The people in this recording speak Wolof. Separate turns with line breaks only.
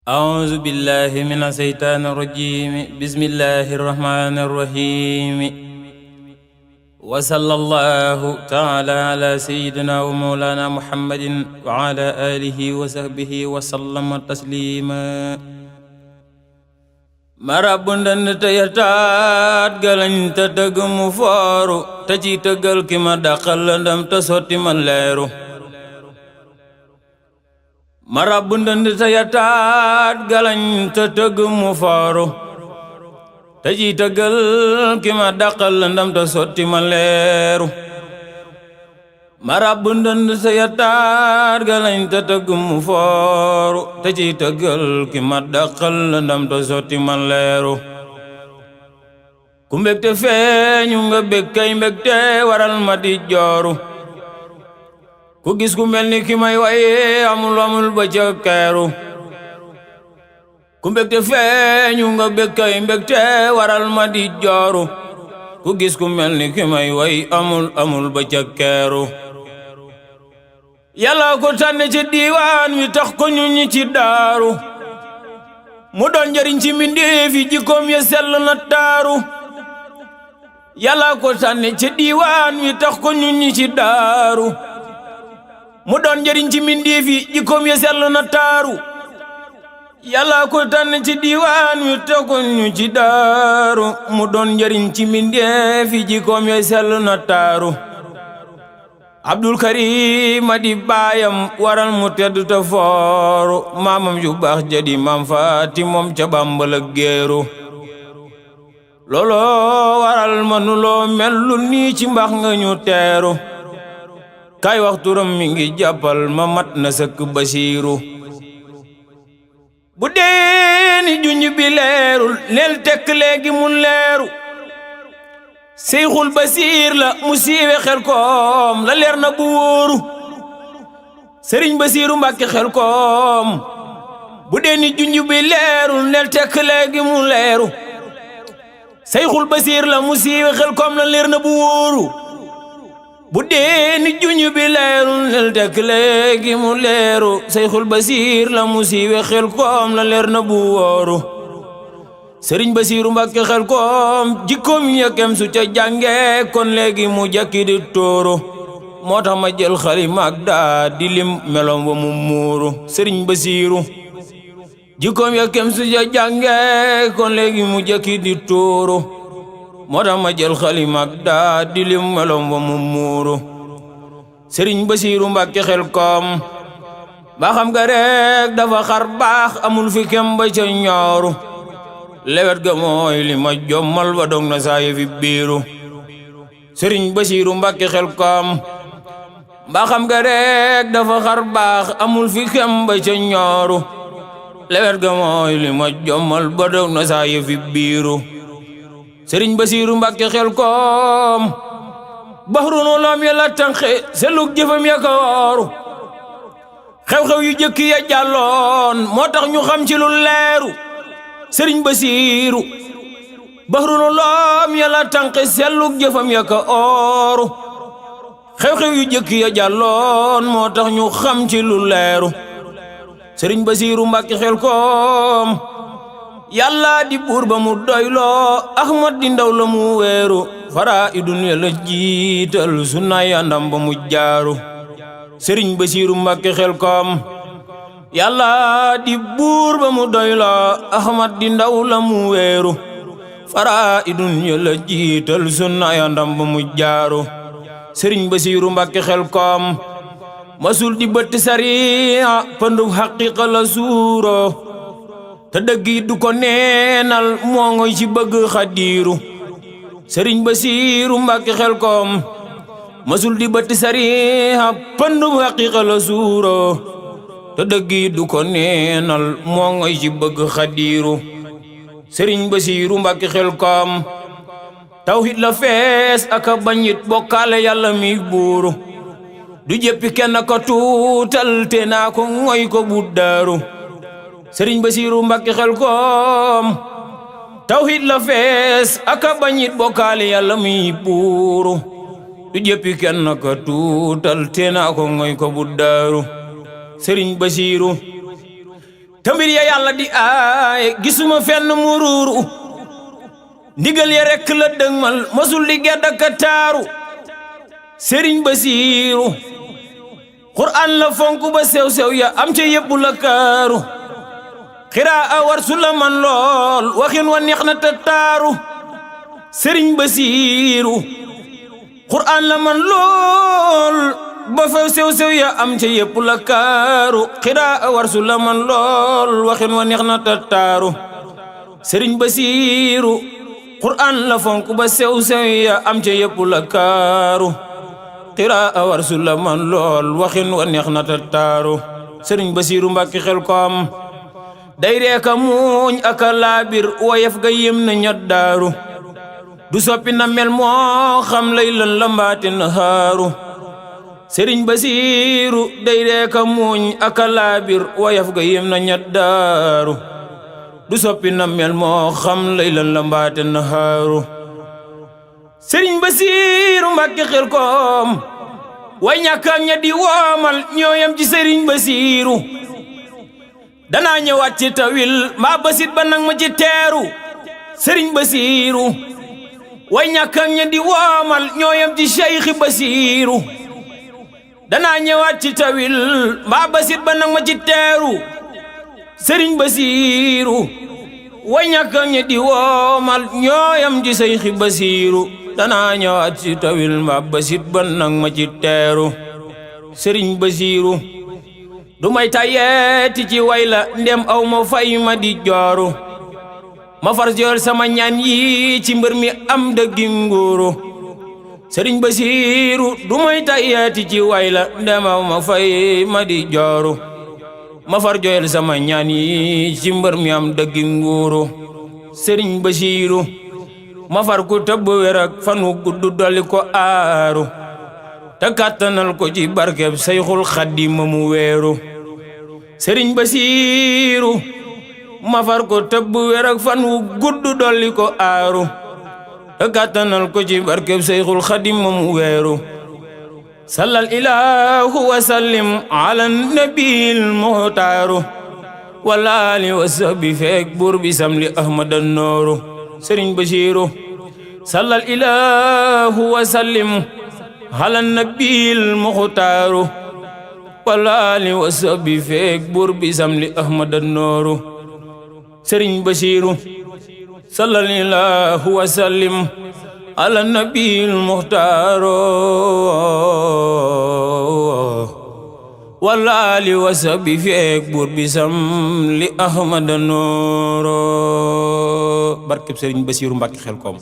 أعوذ بالله من الشيطان الرجيم بسم الله الرحمن الرحيم وصلى الله تعالى على سيدنا ومولانا محمد وعلى آله وصحبه وسلم تسليما marabundan tayataat galañ ta dëgg mu fooru te ci tëggal ki ma dàqal ndam te sotti man leeru marabundan tayataat galañ ta dëgg mu fooru te ci tëggal ki ma dàqal ndam te sotti man leeru marabundan tayataat galañ ta dëgg mu fooru te ci tëggal ki ma dàqal ndam te sotti man leeru ku mbégte feeñu nga bég kay mbégte waral ma di jooru ku gis ku mel ni ki may waye amul ba ca keeru ku mbégte feeñu nga bég kay mbégte waral ma di jooru ku gis ku mel ni ki may way amul ba ca keeru yàlla ko tànn ci diiwaan wi tax ko ñu ñi ci daaru mu doon njariñ ci mbindéef yi jikkoom ya sell na taaru yàlla ko tànn ci diiwaan wi tax ko ñu ñi ci daaru mu doon njariñ ci mbindéef yi jikkoom ya sell na taaru yàlla ko tànn ci diiwaan wi tax ko ñu ci daaru mu doon njariñ ci mbindéef yi jikkoom ya sell na taaru Abdul Karim di baayam waral mu tedd te fooru maamam ju baax jadi maam faati moom ca Bàmbal ak géeru looloo waral manuloo mel lu nii ci mbax nga ñu teeru kay wax turam mi ngi jàppal ma mat na sëkk Basiiru bu dee ni junj bi leerul neel tekk léegi mu leeru Seyxul Basiir la mu siiwe Xelkom la leer na bu wóoru Sëriñ Basiiru Mbàkke Xelkom bu dee ni junj bi leerul neel tekk léegi mu leeru Seyxul Basiir la mu siiwe Xelkom la leer na bu wóoru bu dee ni junj bi leerul neel tekk léegi mu leeru Seyxul Basiir la mu siiwe Xelkom la leer na bu wóoru Sëriñ Basiiru Mbàkke Xelkom jikkoom yakem su ca jànge kon léegi mu jakki di tóoro moo tax ma jël xalima ak daa di lim melom ba mu muuru Sëriñ Basiiru jikkoom yakem su ca jànge kon léegi mu jakki di tóoro moo tax ma jël xalima ak daa di lim melom ba mu muuru Sëriñ Basiiru Mbàkke Xelkom ba xam nga rek dafa xar baax amul fi kem ba ca ñooru lewet ga mooy li ma jommal ba dog na saa fi biiru Sëriñ Basiiru Mbàkke Xelkom ba xam nga rek dafa xar baax amul fi kem ba ca ñooru lewet ga mooy li ma jommal ba dog na saa fi biiru Sëriñ Basiiru Mbàkke Xelkom baxrunu lam ya la tànqe selug jëfam ya ka wooru xew-xew yu jëkk ya jàlloon moo tax ñu xam ci lu leeru Sëriñ Basiiru baxrunu loom yàlla tànqe selluk jëfam ya ka ooru xew-xew yu jëkk ya jàlloon moo tax ñu xam ci lu leeru Sëriñ Basiiru Mbàkke Xelkom yàlla di buur ba mu doyloo Ahmad di ndaw la mu weeru fara idun yàlla jiital sunna ya ndam ba mu jaaru Sëriñ Basiiru Mbàkke Xelkom yàlla di buur ba mu doyloo Ahmad di ndaw la mu weeru fara idun yàlla jiital sunna ya ndam ba mu jaaru Sëriñ Basiiru Mbàkke Xelkom masul di bëtt sariya pëndu xaqiqa la suuro te dëggi du ko neenal moo ngoy ci bëgg xadiiru Sëriñ Basiiru Mbàkke Xelkom masul di bëtt sariya pëndu xaqiqa la suuro te dëggi du ko neenal moo ngoy ci bëgg xadiiru Sëriñ Basiiru Mbàkke Xelkom tawhid la fees aka bañit bokkaale yàlla mi buuru du jëppi kenn ko tuutal te naa ko ngoy ko buddaaru Sëriñ Basiiru Mbàkke Xelkom tawhid la fees aka bañit bokkaale yàlla mi buuru du jëppi kenn ko tuutal te naa ko ngoy ko buddaaru Sëriñ Basiiru te mbir ya yàlla di aaye gisuma fenn mu ruuru ndigal ya rekk la dëgmal masul di gedd ak taaru sëriñ Basiiru Qur'an la fonk ba sew-sew ya am ca yëpp la kaaru xiraa war su la man lool waxin wa neex na te taaru sëriñ Basiiru Qur'an la man lool ba fa sew-sew ya am ca yëpp la kaaru xiraa war su la man lool waxin wa neex na te taaru sëriñ Basiiru Qur'an la fonk ba sew-sew ya am ca yëpp la kaaru xiraa war su la man lool waxin wa neex na te taaru sëriñ Basiiru Mbàkke Xelkom day reeka muuñ aka laabir woyef ga yem na ñot daaru du soppi na mel moo xam lay lan la mbaati na haaru sëriñ Basiiru day reeka muuñ aka laabir woyef ga yem na ñot daaru du soppi na mel moo xam lay lan la mbaati na haaru sëriñ Basiiru Mbàkke Xelkom way ñàkkaak ña di woomal ñooyam ci sëriñ Basiiru danaa ñëwaat ci tawil mbaa basit ba nag ma ci teeru sëriñ Basiiru way ñàkkaak ña di woomal ñooyam ci Cheikh Basiiru danaa ñëwaat ci tawil mbaa basit ba nag ma ci teeru sëriñ Basiiru way ñàkkaak ña di woomal ñooyam ci Cheikh Basiiru danaa ñëwaat ci tawil mbaa basit ba nag ma ci teeru sëriñ Basiiru du may tayeeti ci wayla ndem aw ma fay ma di jooru ma far jool sama ñaan yi ci mbër mi am dëggi nguuru sëriñ Basiiru du may tayeeti ci wayla ndem aw ma fay ma di jooru ma far jool sama ñaan yi ci mbër mi am dëggi nguuru sëriñ Basiiru ma far ku tëbb wér ak fanu gudd dolli ko aaru te kàttanal ko ci barkeb Sayxul Xadiim mu weeru sëriñ Basiiru ma far ko tëbb wér ak fan wu gudd dolli ko aaru te kàttanal ko ci barkeb Sayxul Xadiim mu weeru sallal ilaahu wa sallim ala nabil muhtaaru wala ali wa sahbi feek buur bi samli ahmada nooru sëriñ Basiiru sallal ilaahu wa sallim ala nabil muxtaaru wala ali wa sahbi feek buur bi samli ahmada nooru sëriñ Basiiru sallallahu wa sallim ala nabil muxtaaru wala ali wa sahbi feek buur bi samli ahmada nooru barkeb sëriñ Basiiru Mbàkke Xelkom